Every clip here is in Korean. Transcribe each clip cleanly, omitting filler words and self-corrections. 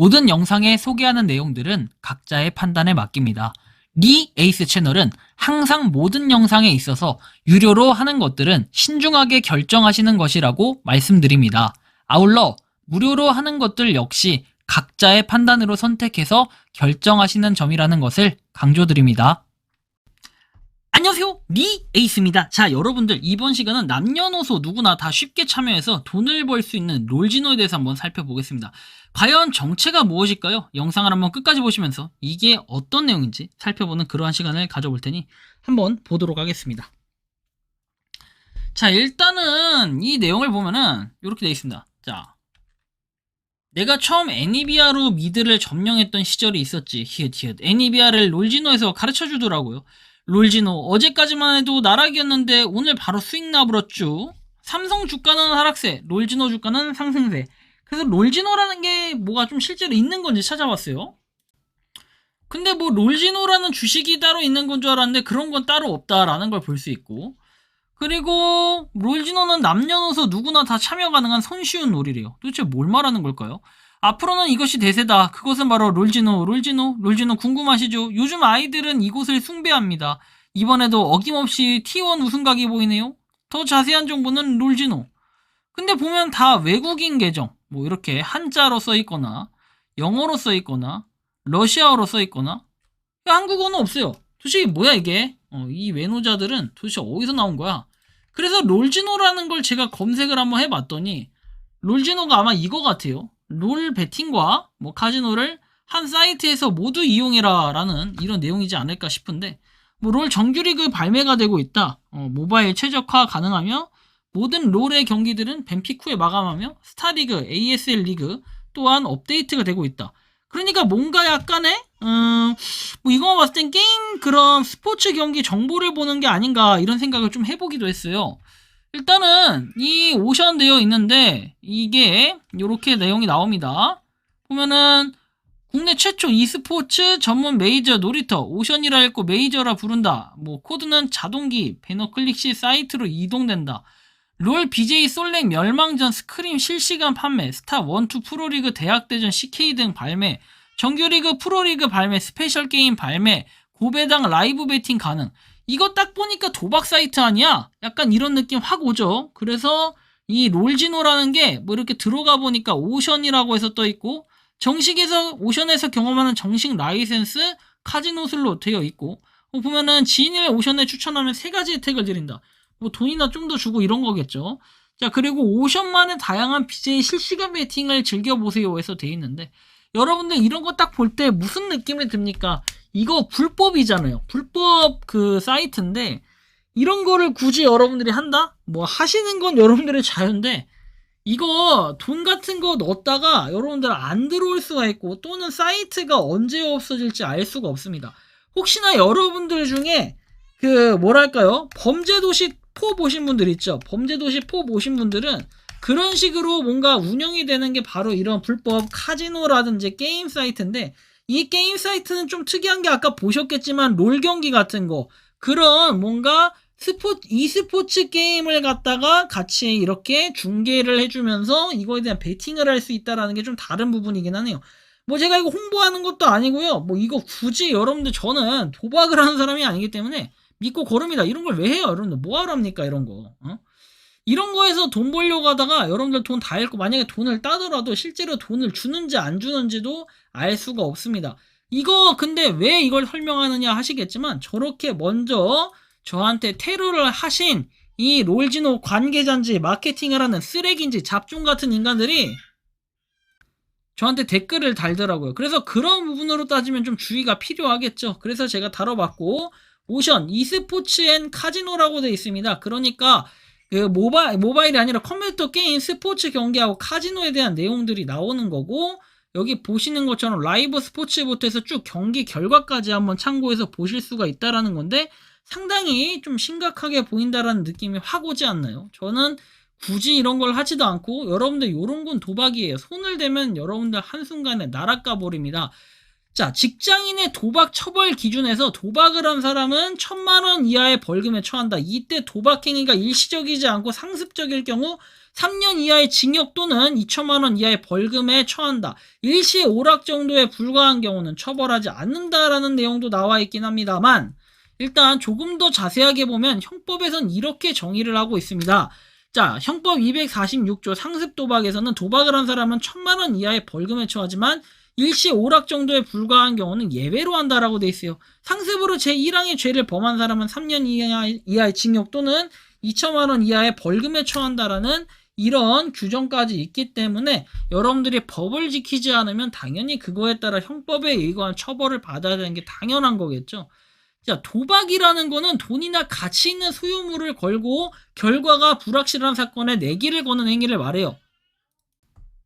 모든 영상에 소개하는 내용들은 각자의 판단에 맡깁니다. 리 에이스 채널은 항상 모든 영상에 있어서 유료로 하는 것들은 신중하게 결정하시는 것이라고 말씀드립니다. 아울러 무료로 하는 것들 역시 각자의 판단으로 선택해서 결정하시는 점이라는 것을 강조드립니다. 안녕하세요, 리 에이스입니다. 자, 여러분들 이번 시간은 남녀노소 누구나 다 쉽게 참여해서 돈을 벌 수 있는 롤진호에 대해서 한번 살펴보겠습니다. 과연 정체가 무엇일까요? 영상을 한번 끝까지 보시면서 이게 어떤 내용인지 살펴보는 그러한 시간을 가져볼 테니 한번 보도록 하겠습니다. 자, 일단은 이 내용을 보면은 이렇게 되어 있습니다. 자, 내가 처음 애니비아로 미드를 점령했던 시절이 있었지. 히읗. 애니비아를 롤진호에서 가르쳐 주더라고요. 롤진호 어제까지만 해도 나락이었는데 오늘 바로 수익 나불었죠. 삼성 주가는 하락세, 롤진호 주가는 상승세. 그래서 롤진호라는 게 뭐가 좀 실제로 있는 건지 찾아봤어요. 근데 뭐 롤진호라는 주식이 따로 있는 건 줄 알았는데 그런 건 따로 없다라는 걸 볼 수 있고, 그리고 롤진호는 남녀노소 누구나 다 참여 가능한 손쉬운 롤이래요. 도대체 뭘 말하는 걸까요? 앞으로는 이것이 대세다. 그것은 바로 롤진호 궁금하시죠? 요즘 아이들은 이곳을 숭배합니다. 이번에도 어김없이 T1 우승각이 보이네요. 더 자세한 정보는 롤진호. 근데 보면 다 외국인 계정, 뭐 이렇게 한자로 써있거나 영어로 써있거나 러시아어로 써있거나 한국어는 없어요. 도대체 뭐야 이게? 이 외노자들은 도대체 어디서 나온 거야? 그래서 롤진호라는 걸 제가 검색을 한번 해봤더니 롤진호가 아마 이거 같아요. 롤 베팅과 뭐 카지노를 한 사이트에서 모두 이용해라 라는 이런 내용이지 않을까 싶은데, 뭐 롤 정규리그 발매가 되고 있다. 모바일 최적화 가능하며 모든 롤의 경기들은 뱀픽 후에 마감하며 스타리그, ASL 리그 또한 업데이트가 되고 있다. 그러니까 뭔가 약간의 뭐 이거 봤을 땐 게임 그런 스포츠 경기 정보를 보는 게 아닌가 이런 생각을 좀 해보기도 했어요. 일단은 이 오션 되어 있는데 이게 이렇게 내용이 나옵니다. 보면은 국내 최초 e스포츠 전문 메이저 놀이터 오션이라 읽고 메이저라 부른다. 뭐 코드는 자동기 배너 클릭 시 사이트로 이동된다. 롤 BJ 솔랭 멸망전 스크림 실시간 판매, 스타 1, 2 프로리그 대학대전 CK 등 발매, 정규리그 프로리그 발매, 스페셜 게임 발매, 고배당 라이브 베팅 가능. 이거 딱 보니까 도박 사이트 아니야? 약간 이런 느낌 확 오죠. 그래서 이 롤진호라는 게 뭐 이렇게 들어가 보니까 오션이라고 해서 떠 있고, 정식에서 오션에서 경험하는 정식 라이센스 카지노 슬롯 되어 있고, 보면은 지인을 오션에 추천하면 3가지 혜택을 드린다. 뭐 돈이나 좀 더 주고 이런 거겠죠. 자, 그리고 오션만의 다양한 BJ 실시간 베팅을 즐겨보세요 해서 돼 있는데, 여러분들 이런 거 딱 볼 때 무슨 느낌이 듭니까? 이거 불법이잖아요. 불법 그 사이트인데 이런 거를 굳이 여러분들이 한다? 뭐 하시는 건 여러분들의 자유인데, 이거 돈 같은 거 넣었다가 여러분들 안 들어올 수가 있고 또는 사이트가 언제 없어질지 알 수가 없습니다. 혹시나 여러분들 중에 그 뭐랄까요, 범죄도시 4 보신 분들 있죠. 범죄도시 4 보신 분들은 그런 식으로 뭔가 운영이 되는 게 바로 이런 불법 카지노라든지 게임 사이트인데, 이 게임 사이트는 좀 특이한 게 아까 보셨겠지만 롤 경기 같은 거, 그런 뭔가 e스포츠 게임을 갖다가 같이 이렇게 중계를 해주면서 이거에 대한 베팅을 할 수 있다라는 게 좀 다른 부분이긴 하네요. 뭐 제가 이거 홍보하는 것도 아니고요. 뭐 이거 굳이 여러분들, 저는 도박을 하는 사람이 아니기 때문에 믿고 거릅니다. 이런 걸 왜 해요? 여러분들 뭐하러 합니까? 이런 거. 이런 거에서 돈 벌려고 하다가 여러분들 돈 다 잃고 만약에 돈을 따더라도 실제로 돈을 주는지 안 주는지도 알 수가 없습니다. 이거 근데 왜 이걸 설명하느냐 하시겠지만, 저렇게 먼저 저한테 테러를 하신 이 롤진호 관계자인지 마케팅을 하는 쓰레기인지 잡종 같은 인간들이 저한테 댓글을 달더라고요. 그래서 그런 부분으로 따지면 좀 주의가 필요하겠죠. 그래서 제가 다뤄봤고, 오션 e스포츠 앤 카지노라고 되어 있습니다. 그러니까 그 모바일이 아니라 컴퓨터 게임 스포츠 경기하고 카지노에 대한 내용들이 나오는 거고, 여기 보시는 것처럼 라이브 스포츠부터 해서 쭉 경기 결과까지 한번 참고해서 보실 수가 있다라는 건데, 상당히 좀 심각하게 보인다라는 느낌이 확 오지 않나요? 저는 굳이 이런 걸 하지도 않고, 여러분들 요런 건 도박이에요. 손을 대면 여러분들 한순간에 날아가 버립니다. 자, 직장인의 도박 처벌 기준에서 도박을 한 사람은 1,000만 원 이하의 벌금에 처한다. 이때 도박 행위가 일시적이지 않고 상습적일 경우 3년 이하의 징역 또는 2천만 원 이하의 벌금에 처한다. 일시 오락 정도에 불과한 경우는 처벌하지 않는다라는 내용도 나와 있긴 합니다만, 일단 조금 더 자세하게 보면 형법에선 이렇게 정의를 하고 있습니다. 자, 형법 246조 상습 도박에서는 도박을 한 사람은 1,000만 원 이하의 벌금에 처하지만 일시 오락 정도에 불과한 경우는 예외로 한다라고 돼 있어요. 상습으로 제1항의 죄를 범한 사람은 3년 이하의 징역 또는 2천만 원 이하의 벌금에 처한다라는 이런 규정까지 있기 때문에 여러분들이 법을 지키지 않으면 당연히 그거에 따라 형법에 의거한 처벌을 받아야 되는 게 당연한 거겠죠. 자, 도박이라는 거는 돈이나 가치 있는 소유물을 걸고 결과가 불확실한 사건에 내기를 거는 행위를 말해요.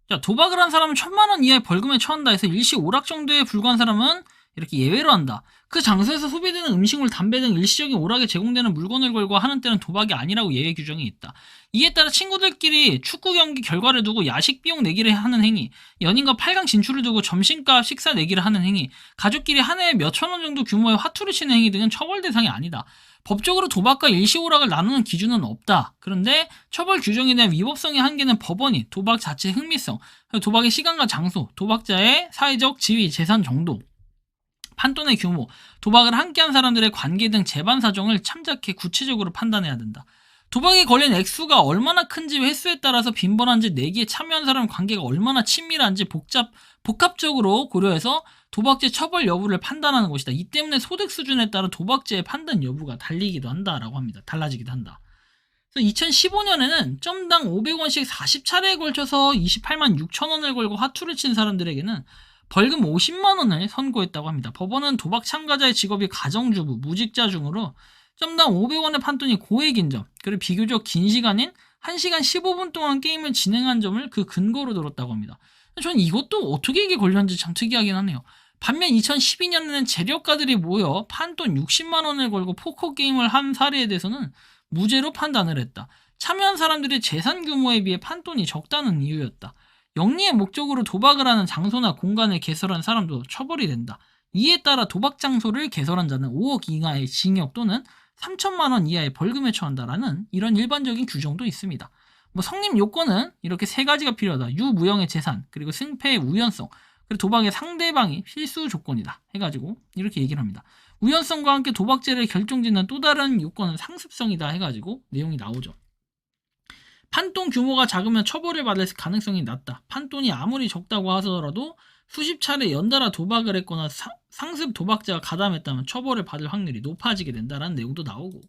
자, 도박을 한 사람은 1,000만 원 이하의 벌금에 처한다 해서 일시 오락 정도에 불과한 사람은 이렇게 예외로 한다. 그 장소에서 소비되는 음식물, 담배 등 일시적인 오락에 제공되는 물건을 걸고 하는 때는 도박이 아니라고 예외 규정이 있다. 이에 따라 친구들끼리 축구 경기 결과를 두고 야식 비용 내기를 하는 행위, 연인과 8강 진출을 두고 점심값 식사 내기를 하는 행위, 가족끼리 한 해에 몇천 원 정도 규모의 화투를 치는 행위 등은 처벌 대상이 아니다. 법적으로 도박과 일시 오락을 나누는 기준은 없다. 그런데 처벌 규정에 대한 위법성의 한계는 법원이 도박 자체의 흥미성, 도박의 시간과 장소, 도박자의 사회적 지위, 재산 정도, 판돈의 규모, 도박을 함께한 사람들의 관계 등 재반 사정을 참작해 구체적으로 판단해야 된다. 도박에 걸린 액수가 얼마나 큰지 횟수에 따라서 빈번한지 내기에 참여한 사람 관계가 얼마나 친밀한지 복합적으로 고려해서 도박죄 처벌 여부를 판단하는 것이다. 이 때문에 소득 수준에 따라 도박죄의 판단 여부가 달리기도 한다라고 합니다. 달라지기도 한다. 그래서 2015년에는 점당 500원씩 40차례에 걸쳐서 28만 6천 원을 걸고 화투를 친 사람들에게는 벌금 50만 원을 선고했다고 합니다. 법원은 도박 참가자의 직업이 가정주부, 무직자 중으로 점당 500원의 판돈이 고액인 점, 그리고 비교적 긴 시간인 1시간 15분 동안 게임을 진행한 점을 그 근거로 들었다고 합니다. 저는 이것도 어떻게 이게 걸렸는지 참 특이하긴 하네요. 반면 2012년에는 재력가들이 모여 판돈 60만 원을 걸고 포커 게임을 한 사례에 대해서는 무죄로 판단을 했다. 참여한 사람들의 재산 규모에 비해 판돈이 적다는 이유였다. 영리의 목적으로 도박을 하는 장소나 공간을 개설한 사람도 처벌이 된다. 이에 따라 도박 장소를 개설한 자는 5억 이하의 징역 또는 3천만 원 이하의 벌금에 처한다라는 이런 일반적인 규정도 있습니다. 성립 요건은 이렇게 세 가지가 필요하다. 유무형의 재산, 그리고 승패의 우연성, 그리고 도박의 상대방이 필수 조건이다 해가지고 이렇게 얘기를 합니다. 우연성과 함께 도박죄를 결정짓는 또 다른 요건은 상습성이다 해가지고 내용이 나오죠. 판돈 규모가 작으면 처벌을 받을 가능성이 낮다. 판돈이 아무리 적다고 하더라도 수십 차례 연달아 도박을 했거나 상습 도박자가 가담했다면 처벌을 받을 확률이 높아지게 된다는 내용도 나오고,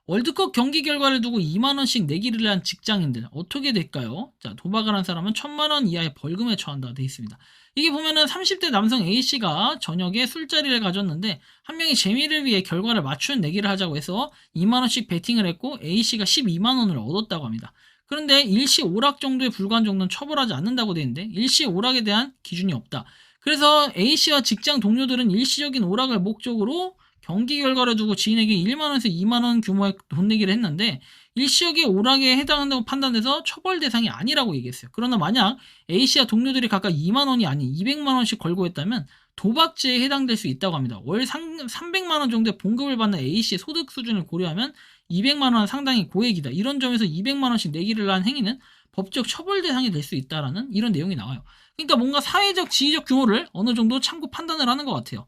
월드컵 경기 결과를 두고 2만원씩 내기를 한 직장인들 어떻게 될까요? 자, 도박을 한 사람은 1,000만원 이하의 벌금에 처한다 되어 있습니다. 이게 보면은 30대 남성 A씨가 저녁에 술자리를 가졌는데 한 명이 재미를 위해 결과를 맞추는 내기를 하자고 해서 2만원씩 베팅을 했고 A씨가 12만원을 얻었다고 합니다. 그런데 일시 오락 정도에 불과한 정도는 처벌하지 않는다고 되어 있는데 일시 오락에 대한 기준이 없다. 그래서 A씨와 직장 동료들은 일시적인 오락을 목적으로 경기 결과를 두고 지인에게 1만원에서 2만원 규모의 돈 내기를 했는데 일시적인 오락에 해당한다고 판단돼서 처벌 대상이 아니라고 얘기했어요. 그러나 만약 A씨와 동료들이 각각 2만원이 아닌 200만원씩 걸고 했다면 도박죄에 해당될 수 있다고 합니다. 월 300만원 정도의 봉급을 받는 A씨의 소득 수준을 고려하면 200만원 상당히 고액이다. 이런 점에서 200만원씩 내기를 한 행위는 법적 처벌 대상이 될 수 있다라는 이런 내용이 나와요. 그러니까 뭔가 사회적 지위적 규모를 어느 정도 참고 판단을 하는 것 같아요.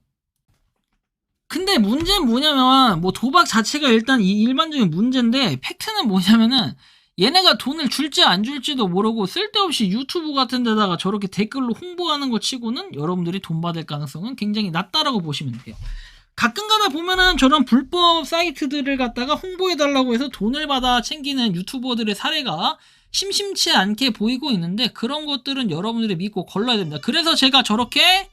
근데 문제는 뭐냐면 도박 자체가 일단 이 일반적인 문제인데 팩트는 뭐냐면은 얘네가 돈을 줄지 안 줄지도 모르고 쓸데없이 유튜브 같은 데다가 저렇게 댓글로 홍보하는 거 치고는 여러분들이 돈 받을 가능성은 굉장히 낮다라고 보시면 돼요. 가끔가다 보면은 저런 불법 사이트들을 갖다가 홍보해달라고 해서 돈을 받아 챙기는 유튜버들의 사례가 심심치 않게 보이고 있는데 그런 것들은 여러분들이 믿고 걸러야 됩니다. 그래서 제가 저렇게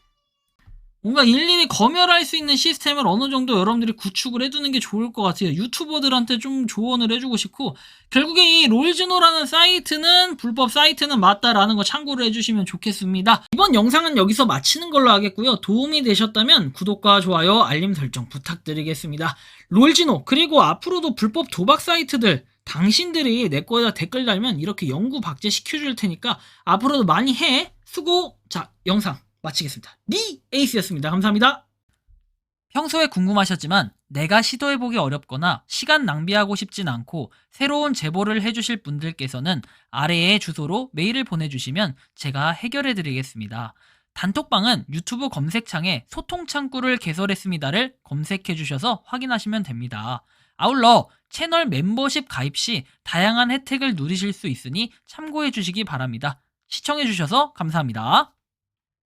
뭔가 일일이 검열할 수 있는 시스템을 어느 정도 여러분들이 구축을 해두는 게 좋을 것 같아요. 유튜버들한테 좀 조언을 해주고 싶고, 결국에 이 롤즈노라는 사이트는 불법 사이트는 맞다라는 거 참고를 해주시면 좋겠습니다. 이번 영상은 여기서 마치는 걸로 하겠고요. 도움이 되셨다면 구독과 좋아요, 알림 설정 부탁드리겠습니다. 롤즈노 그리고 앞으로도 불법 도박 사이트들 당신들이 내 거에다 댓글 달면 이렇게 영구 박제 시켜줄 테니까 앞으로도 많이 해. 수고. 자, 영상 마치겠습니다. 니 에이스였습니다. 감사합니다. 평소에 궁금하셨지만 내가 시도해보기 어렵거나 시간 낭비하고 싶진 않고 새로운 제보를 해주실 분들께서는 아래의 주소로 메일을 보내주시면 제가 해결해드리겠습니다. 단톡방은 유튜브 검색창에 소통창구를 개설했습니다를 검색해주셔서 확인하시면 됩니다. 아울러 채널 멤버십 가입 시 다양한 혜택을 누리실 수 있으니 참고해주시기 바랍니다. 시청해주셔서 감사합니다.